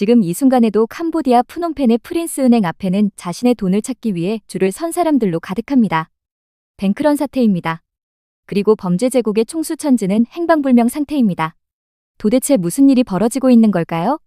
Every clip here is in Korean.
지금 이 순간에도 캄보디아 프놈펜의 프린스 은행 앞에는 자신의 돈을 찾기 위해 줄을 선 사람들로 가득합니다. 뱅크런 사태입니다. 그리고 범죄 제국의 총수천지는 행방불명 상태입니다. 도대체 무슨 일이 벌어지고 있는 걸까요?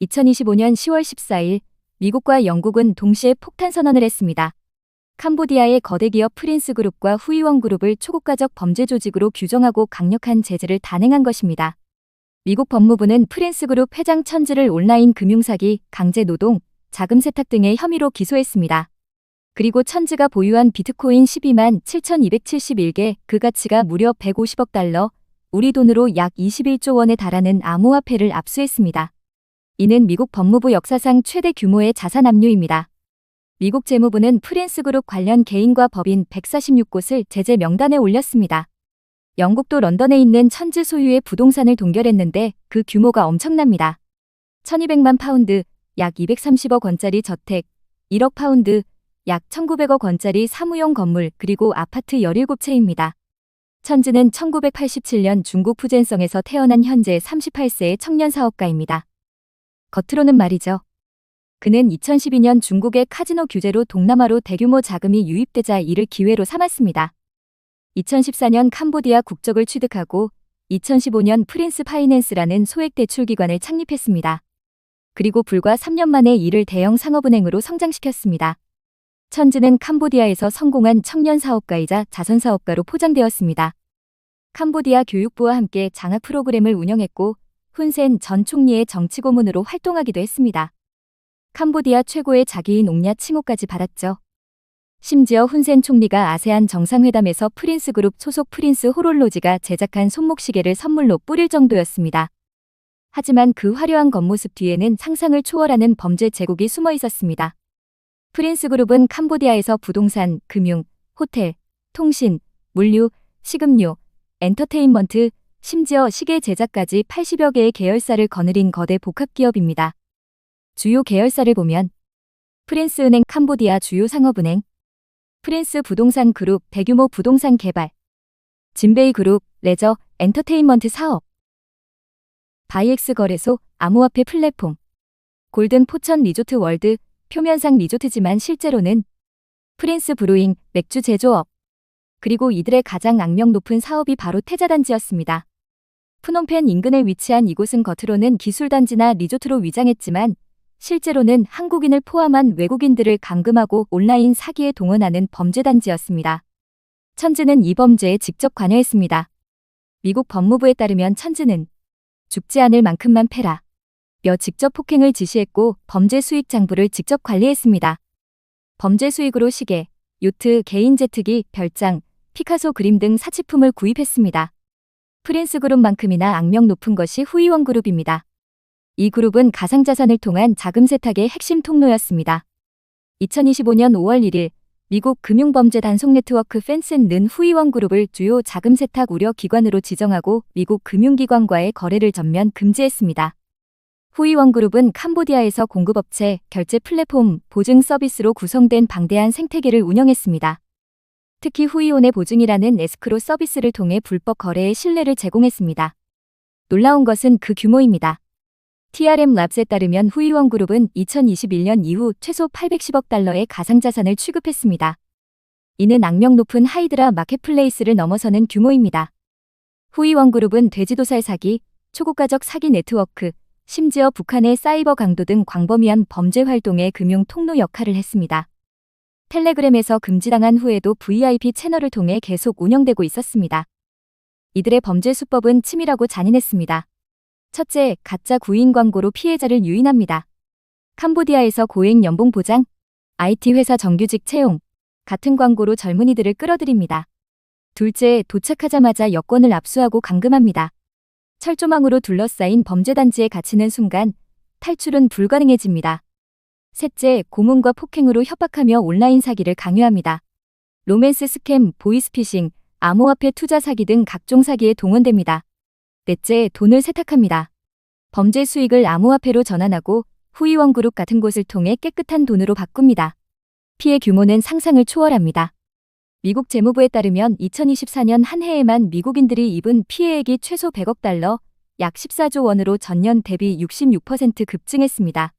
2025년 10월 14일 미국과 영국은 동시에 폭탄 선언을 했습니다. 캄보디아의 거대 기업 프린스 그룹과 후이원 그룹을 초국가적 범죄 조직으로 규정하고 강력한 제재를 단행한 것입니다. 미국 법무부는 프린스 그룹 회장 천지를 온라인 금융사기, 강제노동, 자금 세탁 등의 혐의로 기소했습니다. 그리고 천지가 보유한 비트코인 12만 7,271개, 그 가치가 무려 150억 달러, 우리 돈으로 약 21조 원에 달하는 암호화폐를 압수했습니다. 이는 미국 법무부 역사상 최대 규모의 자산 압류입니다. 미국 재무부는 프린스 그룹 관련 개인과 법인 146곳을 제재 명단에 올렸습니다. 영국도 런던에 있는 천지 소유의 부동산을 동결했는데 그 규모가 엄청납니다. 1200만 파운드, 약 230억 원짜리 저택, 1억 파운드, 약 1900억 원짜리 사무용 건물, 그리고 아파트 17채입니다. 천지는 1987년 중국 푸젠성에서 태어난 현재 38세의 청년 사업가입니다. 겉으로는 말이죠. 그는 2012년 중국의 카지노 규제로 동남아로 대규모 자금이 유입되자 이를 기회로 삼았습니다. 2014년 캄보디아 국적을 취득하고 2015년 프린스 파이낸스라는 소액 대출 기관을 창립했습니다. 그리고 불과 3년 만에 이를 대형 상업은행으로 성장시켰습니다. 천지는 캄보디아에서 성공한 청년 사업가이자 자선 사업가로 포장되었습니다. 캄보디아 교육부와 함께 장학 프로그램을 운영했고 훈센 전 총리의 정치 고문으로 활동하기도 했습니다. 캄보디아 최고의 자기인 옥냐 칭호까지 받았죠. 심지어 훈센 총리가 아세안 정상회담에서 프린스 그룹 소속 프린스 호롤로지가 제작한 손목시계를 선물로 뿌릴 정도였습니다. 하지만 그 화려한 겉모습 뒤에는 상상을 초월하는 범죄 제국이 숨어 있었습니다. 프린스 그룹은 캄보디아에서 부동산, 금융, 호텔, 통신, 물류, 식음료, 엔터테인먼트, 심지어 시계 제작까지 80여 개의 계열사를 거느린 거대 복합기업입니다. 주요 계열사를 보면 프린스 은행 캄보디아 주요 상업은행, 프린스 부동산 그룹 대규모 부동산 개발, 진베이 그룹 레저 엔터테인먼트 사업, 바이엑스 거래소 암호화폐 플랫폼, 골든 포천 리조트 월드 표면상 리조트지만 실제로는 프린스 브루잉 맥주 제조업, 그리고 이들의 가장 악명 높은 사업이 바로 태자단지였습니다. 프놈펜 인근에 위치한 이곳은 겉으로는 기술단지나 리조트로 위장했지만 실제로는 한국인을 포함한 외국인들을 감금하고 온라인 사기에 동원하는 범죄단지였습니다. 천지는 이 범죄에 직접 관여했습니다. 미국 법무부에 따르면 천지는 죽지 않을 만큼만 패라 며 직접 폭행을 지시했고 범죄 수익 장부를 직접 관리했습니다. 범죄 수익으로 시계, 요트, 개인 제트기, 별장, 피카소 그림 등 사치품을 구입했습니다. 프린스 그룹만큼이나 악명 높은 것이 후이원 그룹입니다. 이 그룹은 가상자산을 통한 자금 세탁의 핵심 통로였습니다. 2025년 5월 1일 미국 금융범죄 단속 네트워크 펜센는 후이원 그룹을 주요 자금 세탁 우려 기관으로 지정하고 미국 금융기관과의 거래를 전면 금지했습니다. 후이원 그룹은 캄보디아에서 공급업체, 결제 플랫폼, 보증 서비스로 구성된 방대한 생태계를 운영했습니다. 특히 후이온의 보증이라는 에스크로 서비스를 통해 불법 거래에 신뢰를 제공했습니다. 놀라운 것은 그 규모입니다. TRM labs에 따르면 후이원 그룹은 2021년 이후 최소 810억 달러의 가상자산을 취급했습니다. 이는 악명 높은 하이드라 마켓플레이스를 넘어서는 규모입니다. 후이원 그룹은 돼지도살 사기, 초국가적 사기 네트워크, 심지어 북한의 사이버 강도 등 광범위한 범죄 활동의 금융 통로 역할을 했습니다. 텔레그램에서 금지당한 후에도 VIP 채널을 통해 계속 운영되고 있었습니다. 이들의 범죄 수법은 치밀하고 잔인했습니다. 첫째, 가짜 구인 광고로 피해자를 유인합니다. 캄보디아에서 고액 연봉 보장, IT 회사 정규직 채용 같은 광고로 젊은이들을 끌어들입니다. 둘째, 도착하자마자 여권을 압수하고 감금합니다. 철조망으로 둘러싸인 범죄단지에 갇히는 순간 탈출은 불가능해집니다. 셋째, 고문과 폭행으로 협박하며 온라인 사기를 강요합니다. 로맨스 스캠, 보이스피싱, 암호화폐 투자 사기 등 각종 사기에 동원됩니다. 넷째, 돈을 세탁합니다. 범죄 수익을 암호화폐로 전환하고 후이원 그룹 같은 곳을 통해 깨끗한 돈으로 바꿉니다. 피해 규모는 상상을 초월합니다. 미국 재무부에 따르면 2024년 한 해에만 미국인들이 입은 피해액이 최소 100억 달러, 약 14조 원으로 전년 대비 66% 급증했습니다.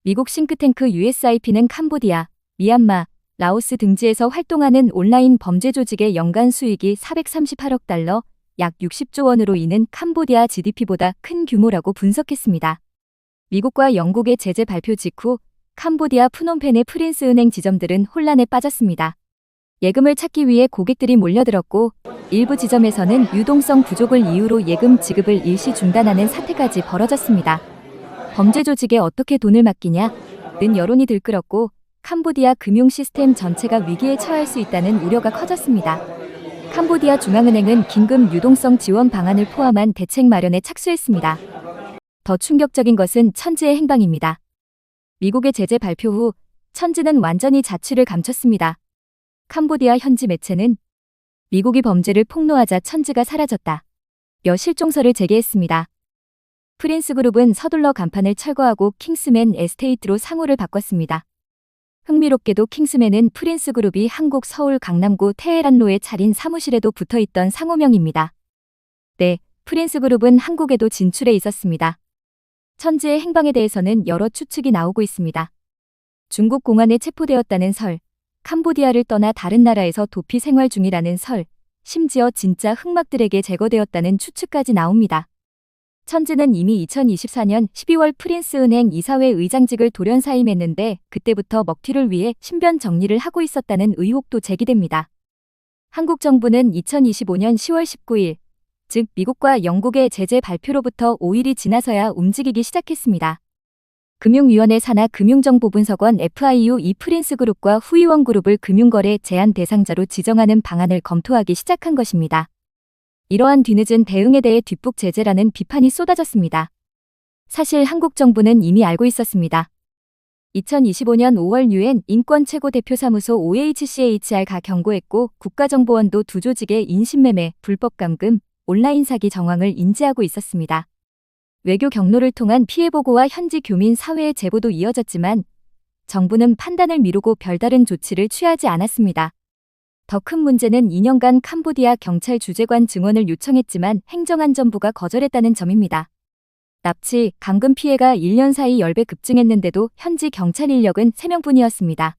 미국 싱크탱크 USIP는 캄보디아, 미얀마, 라오스 등지에서 활동하는 온라인 범죄 조직의 연간 수익이 438억 달러, 약 60조 원으로 이는 캄보디아 GDP보다 큰 규모라고 분석했습니다. 미국과 영국의 제재 발표 직후 캄보디아 프놈펜의 프린스 은행 지점들은 혼란에 빠졌습니다. 예금을 찾기 위해 고객들이 몰려들었고 일부 지점에서는 유동성 부족을 이유로 예금 지급을 일시 중단하는 사태까지 벌어졌습니다. 범죄 조직에 어떻게 돈을 맡기냐는 여론이 들끓었고 캄보디아 금융 시스템 전체가 위기에 처할 수 있다는 우려가 커졌습니다. 캄보디아 중앙은행은 긴급 유동성 지원 방안을 포함한 대책 마련에 착수했습니다. 더 충격적인 것은 천지의 행방입니다. 미국의 제재 발표 후 천지는 완전히 자취를 감췄습니다. 캄보디아 현지 매체는 미국이 범죄를 폭로하자 천지가 사라졌다 며 실종설을 제기했습니다. 프린스 그룹은 서둘러 간판을 철거하고 킹스맨 에스테이트로 상호를 바꿨습니다. 흥미롭게도 킹스맨은 프린스 그룹이 한국 서울 강남구 테헤란로에 차린 사무실에도 붙어있던 상호명입니다. 네, 프린스 그룹은 한국에도 진출해 있었습니다. 천지의 행방에 대해서는 여러 추측이 나오고 있습니다. 중국 공안에 체포되었다는 설, 캄보디아를 떠나 다른 나라에서 도피 생활 중이라는 설, 심지어 진짜 흑막들에게 제거되었다는 추측까지 나옵니다. 천지는 이미 2024년 12월 프린스 은행 이사회 의장직을 돌연사임했는데 그때부터 먹튀를 위해 신변 정리를 하고 있었다는 의혹도 제기됩니다. 한국 정부는 2025년 10월 19일, 즉 미국과 영국의 제재 발표로부터 5일이 지나서야 움직이기 시작했습니다. 금융위원회 산하 금융정보분석원 FIU 이 프린스 그룹과 후이원 그룹을 금융거래 제한 대상자로 지정하는 방안을 검토하기 시작한 것입니다. 이러한 뒤늦은 대응에 대해 뒷북 제재라는 비판이 쏟아졌습니다. 사실 한국 정부는 이미 알고 있었습니다. 2025년 5월 UN 인권최고대표사무소 OHCHR가 경고했고 국가정보원도 두 조직의 인신매매, 불법감금, 온라인 사기 정황을 인지하고 있었습니다. 외교 경로를 통한 피해 보고와 현지 교민 사회의 제보도 이어졌지만 정부는 판단을 미루고 별다른 조치를 취하지 않았습니다. 더 큰 문제는 2년간 캄보디아 경찰 주재관 증언을 요청했지만 행정안전부가 거절했다는 점입니다. 납치, 감금 피해가 1년 사이 10배 급증했는데도 현지 경찰 인력은 3명뿐이었습니다.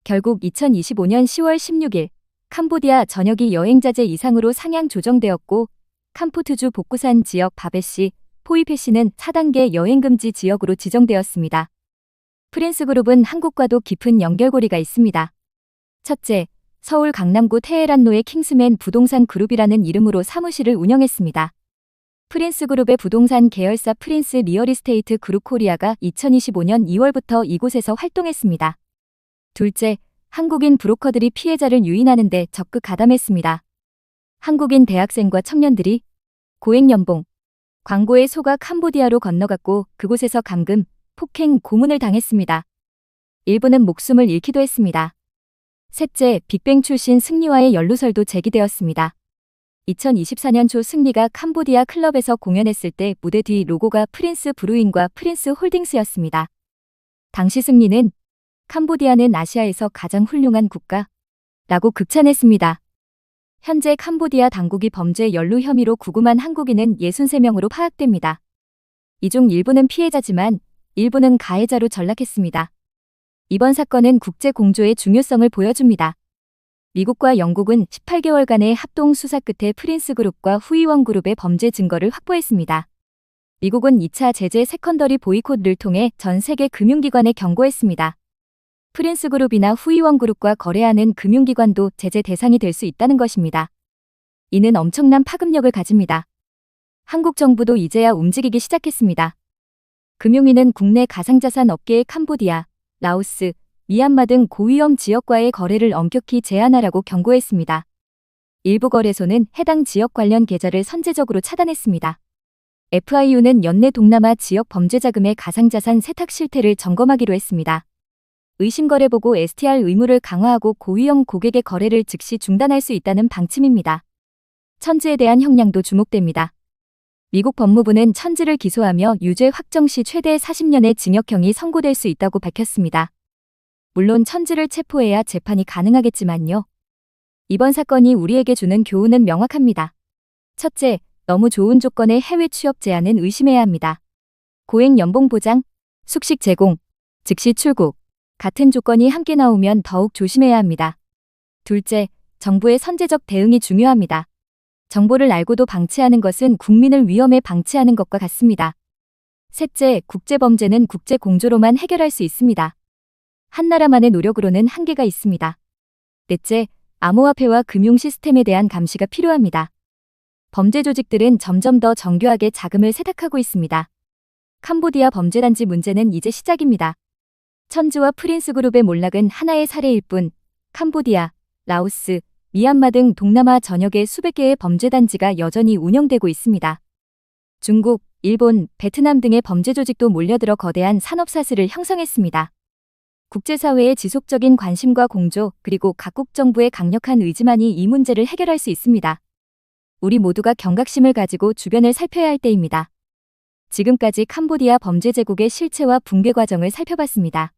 결국 2025년 10월 16일 캄보디아 전역이 여행자재 이상으로 상향 조정되었고 캄포트주 복구산 지역 바베시, 포이페시는 4단계 여행금지 지역으로 지정되었습니다. 프린스 그룹은 한국과도 깊은 연결고리가 있습니다. 첫째, 서울 강남구 테헤란로의 킹스맨 부동산 그룹이라는 이름으로 사무실을 운영했습니다. 프린스 그룹의 부동산 계열사 프린스 리얼이스테이트 그룹 코리아가 2025년 2월부터 이곳에서 활동했습니다. 둘째, 한국인 브로커들이 피해자를 유인하는 데 적극 가담했습니다. 한국인 대학생과 청년들이 고액연봉, 광고에 속아 캄보디아로 건너갔고 그곳에서 감금, 폭행, 고문을 당했습니다. 일부는 목숨을 잃기도 했습니다. 셋째, 빅뱅 출신 승리와의 연루설도 제기되었습니다. 2024년 초 승리가 캄보디아 클럽에서 공연했을 때 무대 뒤 로고가 프린스 브루잉과 프린스 홀딩스였습니다. 당시 승리는 캄보디아는 아시아에서 가장 훌륭한 국가라고 극찬했습니다. 현재 캄보디아 당국이 범죄 연루 혐의로 구금한 한국인은 63명으로 파악됩니다. 이 중 일부는 피해자지만 일부는 가해자로 전락했습니다. 이번 사건은 국제 공조의 중요성을 보여줍니다. 미국과 영국은 18개월간의 합동 수사 끝에 프린스 그룹과 후이원 그룹의 범죄 증거를 확보했습니다. 미국은 2차 제재 세컨더리 보이콧을 통해 전 세계 금융기관에 경고했습니다. 프린스 그룹이나 후이원 그룹과 거래하는 금융기관도 제재 대상이 될 수 있다는 것입니다. 이는 엄청난 파급력을 가집니다. 한국 정부도 이제야 움직이기 시작했습니다. 금융위는 국내 가상자산 업계의 캄보디아, 라오스, 미얀마 등 고위험 지역과의 거래를 엄격히 제한하라고 경고했습니다. 일부 거래소는 해당 지역 관련 계좌를 선제적으로 차단했습니다. FIU는 연내 동남아 지역 범죄자금의 가상자산 세탁 실태를 점검하기로 했습니다. 의심거래 보고 STR 의무를 강화하고 고위험 고객의 거래를 즉시 중단할 수 있다는 방침입니다. 천지에 대한 형량도 주목됩니다. 미국 법무부는 천지를 기소하며 유죄 확정 시 최대 40년의 징역형이 선고될 수 있다고 밝혔습니다. 물론 천지를 체포해야 재판이 가능하겠지만요. 이번 사건이 우리에게 주는 교훈은 명확합니다. 첫째, 너무 좋은 조건의 해외 취업 제한은 의심해야 합니다. 고액 연봉 보장, 숙식 제공, 즉시 출국 같은 조건이 함께 나오면 더욱 조심해야 합니다. 둘째, 정부의 선제적 대응이 중요합니다. 정보를 알고도 방치하는 것은 국민을 위험에 방치하는 것과 같습니다. 셋째, 국제범죄는 국제 공조로만 해결할 수 있습니다. 한 나라만의 노력으로는 한계가 있습니다. 넷째, 암호화폐와 금융 시스템에 대한 감시가 필요합니다. 범죄 조직들은 점점 더 정교하게 자금을 세탁하고 있습니다. 캄보디아 범죄단지 문제는 이제 시작입니다. 천주와 프린스 그룹의 몰락은 하나의 사례일 뿐, 캄보디아, 라오스, 미얀마 등 동남아 전역의 수백 개의 범죄단지가 여전히 운영되고 있습니다. 중국, 일본, 베트남 등의 범죄 조직도 몰려들어 거대한 산업사슬을 형성했습니다. 국제사회의 지속적인 관심과 공조, 그리고 각국 정부의 강력한 의지만이 이 문제를 해결할 수 있습니다. 우리 모두가 경각심을 가지고 주변을 살펴야 할 때입니다. 지금까지 캄보디아 범죄 제국의 실체와 붕괴 과정을 살펴봤습니다.